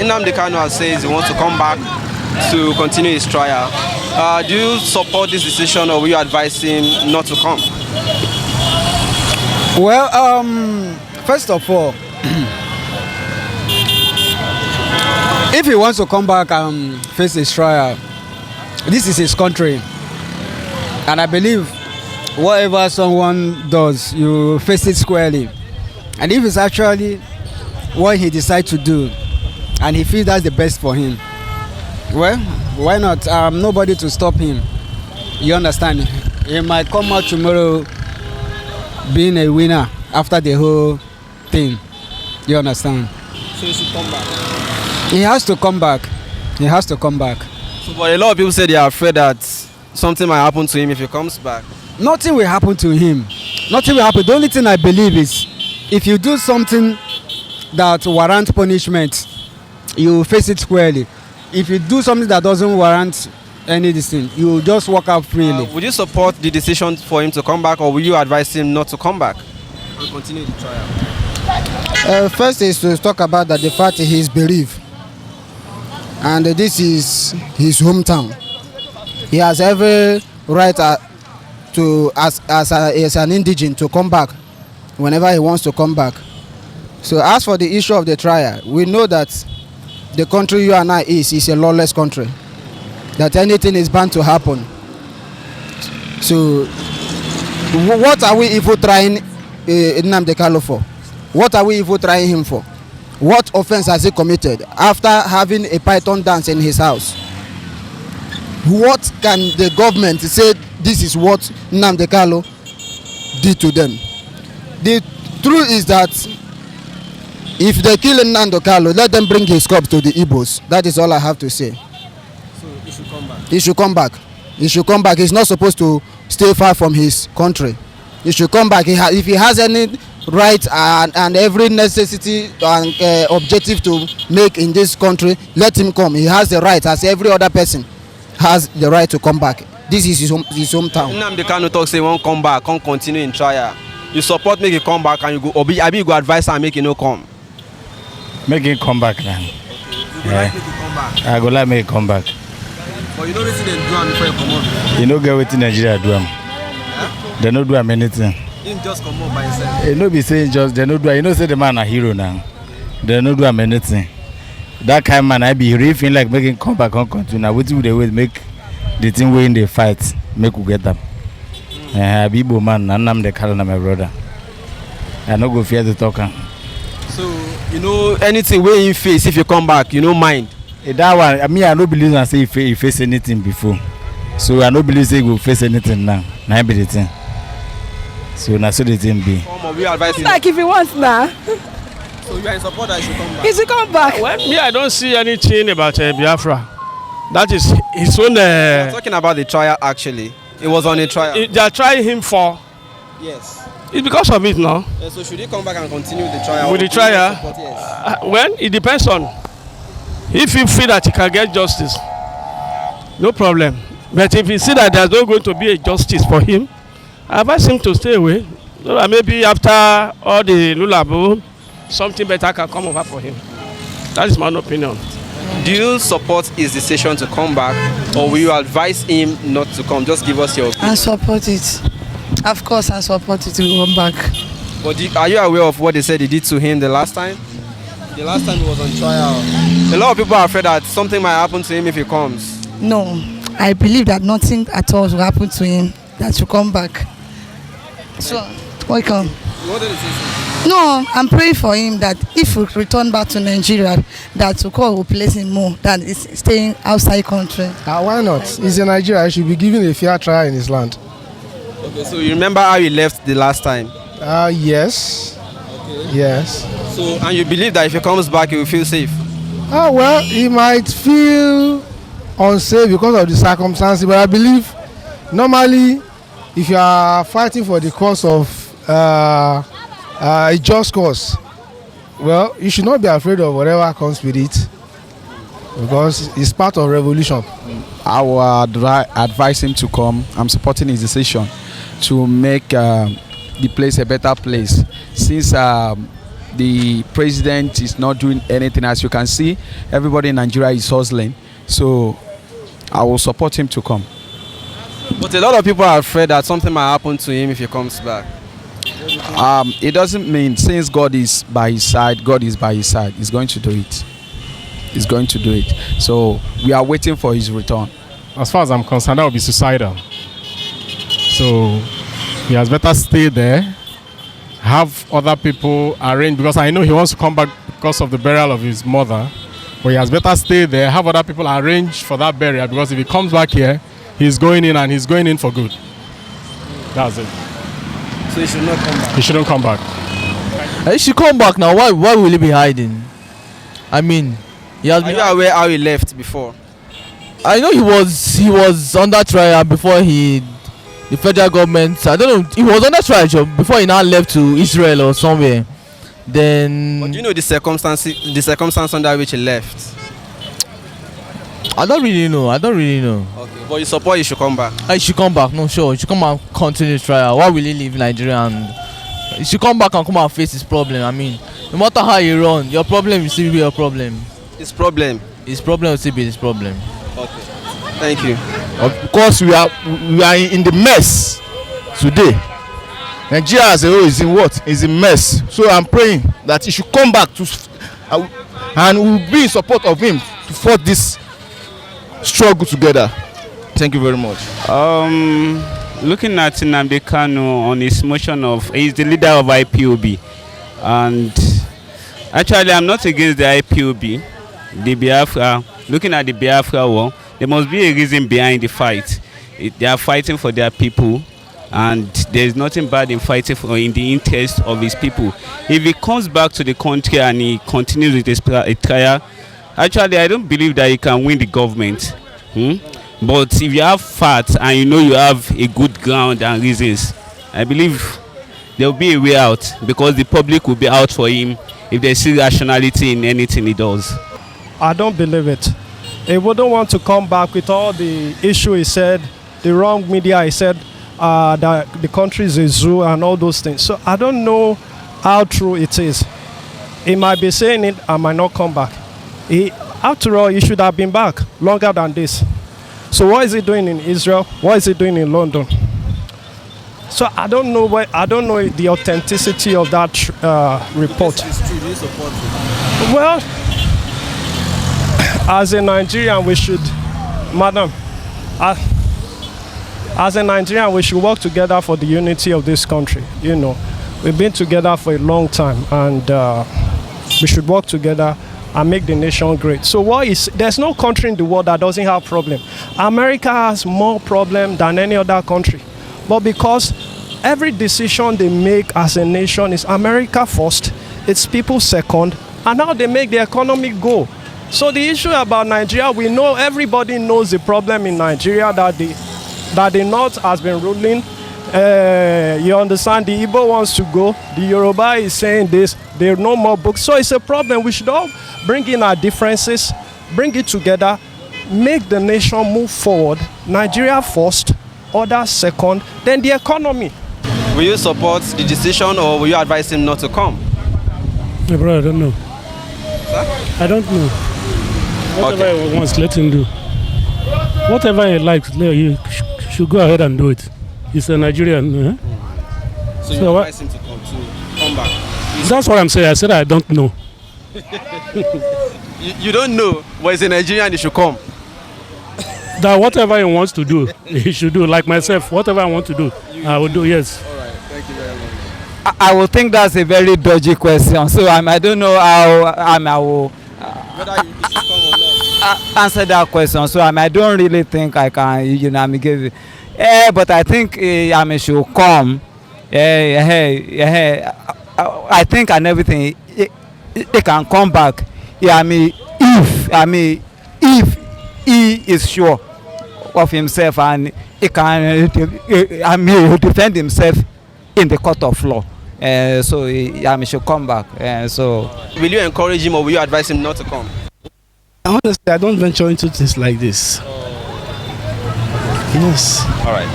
Nnamdi Kanu says he wants to come back to continue his trial. Do you support this decision, or will you advise him not to come? Well, first of all, if he wants to come back and face his trial, this is his country. And I believe whatever someone does, you face it squarely. And if it's actually what he decides to do, and he feels that's the best for him, well, why not? Nobody to stop him. You understand? He might come out tomorrow being a winner after the whole thing. You understand? So he should come back. He has to come back. He has to come back. So, but a lot of people say they are afraid that something might happen to him if he comes back. Nothing will happen to him. Nothing will happen. The only thing I believe is if you do something that warrants punishment, you face it squarely. If you do something that doesn't warrant any decision, you just walk out freely. Would you support the decision for him to come back, or will you advise him not to come back and continue the trial? First is to talk about that the fact he is bereaved, and this is his hometown. He has every right to as an indigent to come back whenever he wants to come back. So as for the issue of the trial, we know that the country you and I is a lawless country, that anything is bound to happen. So what are we even trying Nnamdi Kanu for? What are we even trying him for? What offense has he committed after having a python dance in his house? What can the government say this is what Nnamdi Kanu did to them? The truth is that if they kill Nnamdi Kanu, let them bring his corpse to the Igbos. That is all I have to say. So he should come back? He should come back. He should come back. He's not supposed to stay far from his country. He should come back. If he has any right and every necessity and objective to make in this country, let him come. He has the right, as every other person has the right to come back. This is his hometown. Nnamdi Kanu talks say he won't come back, can't continue in trial. You support make him come back, and you go, or you go advise and make him no come? Make him come back now. You like make him come back? I go like make him come back. But you know wetin dem do am before you come out? You no get wetin Nigeria do am. Yeah? They no do am anything. Him just come out by himself. He no be saying just they no do am. You know say the man a hero now. They no do am anything. That kind of man I be really feel like making come back and continue. Now wetin we dey wait make the thing wey in the fight make we get am. I be Igbo man, Nnamdi Kanu na my brother. I no go fear to talk am. So you know anything wey him face if you come back, you no mind. That one, I no believe and say he face anything before. So I no believe say he will face anything now. Now be the thing. So na so the thing be. We advise him. Like if he wants now. So you are in support that he should come back? He should come back. Well, me, I don't see anything about Biafra. That is his own. We're talking about the trial actually. It was on a trial. They are trying him for. Yes. It's because of it now. So should he come back and continue the trial? With the trial? Support, yes. Well, it depends on. If you feel that he can get justice, no problem. But if you see that there's not going to be a justice for him, I advise him to stay away. So that maybe after all the lulabo, something better can come over for him. That is my opinion. Do you support his decision to come back, or will you advise him not to come? Just give us your opinion. I support it. Of course, I support it to come back. But are you aware of what they said they did to him the last time? The last time he was on trial. A lot of people are afraid that something might happen to him if he comes. No, I believe that nothing at all will happen to him. That will come back. So, welcome. What did he say? No, I'm praying for him that if we return back to Nigeria, that Tukor will place him more than is staying outside country. Why not? He's in Nigeria. He should be given a fair trial in his land. Okay, so you remember how he left the last time? Yes. Okay. Yes. So, and you believe that if he comes back, he will feel safe? Well, he might feel unsafe because of the circumstances, but I believe normally if you are fighting for the cause of a just cause, well, you should not be afraid of whatever comes with it because it's part of revolution. I will advise him to come. I'm supporting his decision to make the place a better place, since The president is not doing anything. As you can see, everybody in Nigeria is hustling. So I will support him to come. But a lot of people are afraid that something might happen to him if he comes back. It doesn't mean, since God is by his side, God is by his side. He's going to do it. He's going to do it. So we are waiting for his return. As far as I'm concerned, that would be suicidal. So he has better stay there, have other people arrange, because I know he wants to come back because of the burial of his mother. But he has better stay there, have other people arrange for that burial, because if he comes back here, he's going in, and he's going in for good. That's it. So he should not come back. He shouldn't come back. He should come back now. Why will he be hiding? I mean, he has Are you aware how he left before? I know he was under trial before the federal government. I don't know. He was under trial before he now left to Israel or somewhere. Then. But do you know the circumstance under which he left? I don't really know. Okay. But you support he should come back? He should come back. No, sure. He should come and continue the trial. Why will he leave Nigeria? And he should come back and come and face his problem. I mean, no matter how you run, your problem will still be your problem. His problem? His problem will still be his problem. Okay. Thank you. Of course, we are in the mess today. Nigeria as a whole is in what? Is in mess. So I'm praying that he should come back and we will be in support of him to fight this struggle together. Thank you very much. Looking at Nnamdi Kanu on his motion of, he's the leader of IPOB, and actually I'm not against the IPOB. The Biafra, looking at the Biafra war, there must be a reason behind the fight. They are fighting for their people, and there is nothing bad in fighting in the interest of his people. If he comes back to the country and he continues with his trial, actually I don't believe that he can win the government. But if you have facts and you know you have a good ground and reasons, I believe there will be a way out, because the public will be out for him if they see rationality in anything he does. I don't believe it. He wouldn't want to come back with all the issue he said, the wrong media he said, that the country is a zoo and all those things. So I don't know how true it is. He might be saying it and might not come back. After all, he should have been back longer than this. So what is he doing in Israel? What is he doing in London? So I don't know the authenticity of that report. Well, as a Nigerian, we should, madam, as a Nigerian, we should work together for the unity of this country. You know, we've been together for a long time, and we should work together and make the nation great. So there's no country in the world that doesn't have problem. America has more problem than any other country. But because every decision they make as a nation is America first, it's people second, and now they make the economy go. So the issue about Nigeria, we know, everybody knows the problem in Nigeria, that the North has been ruling. You understand, the Igbo wants to go, the Yoruba is saying this, there are no more books. So it's a problem. We should all bring in our differences, bring it together, make the nation move forward. Nigeria first, others second, then the economy. Will you support the decision, or will you advise him not to come? Yeah, bro, I don't know. Sir? I don't know. Whatever he wants, let him do. Whatever he likes, he should go ahead and do it. He's a Nigerian. So you advise him to come back? That's what I'm saying. I said I don't know. You don't know, but he's a Nigerian, he should come. That whatever he wants to do, he should do. Like myself, whatever I want to do, I will do, yes. All right, thank you very much. I will think that's a very dodgy question. So I don't know how I will whether you should come or not. Answer that question. So I don't really think I can, give it. But I think I should come. I think and everything, it can come back. If he is sure of himself and he can, defend himself in the court of law. So he should come back. Will you encourage him, or will you advise him not to come? Honestly, I don't venture into things like this. Yes. All right.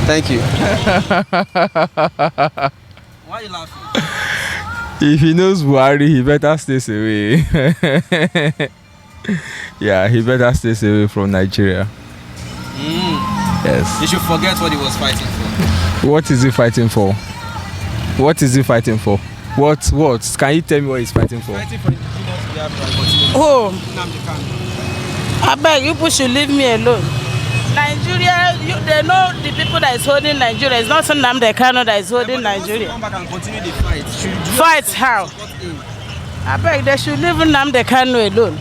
Thank you. Why are you laughing? If he knows Buhari, he better stays away. Yeah, he better stays away from Nigeria. Yes. He should forget what he was fighting for. What is he fighting for? What is he fighting for? What? Can you tell me what he's fighting for? Fighting for indigenous Biafra. Who? Nnamdi Kanu. I beg you people should leave me alone. Nigeria, they know the people that is holding Nigeria. It's not Nnamdi Kanu that is holding Nigeria. Come back and continue the fight. Fight how? I beg they should leave Nnamdi Kanu alone.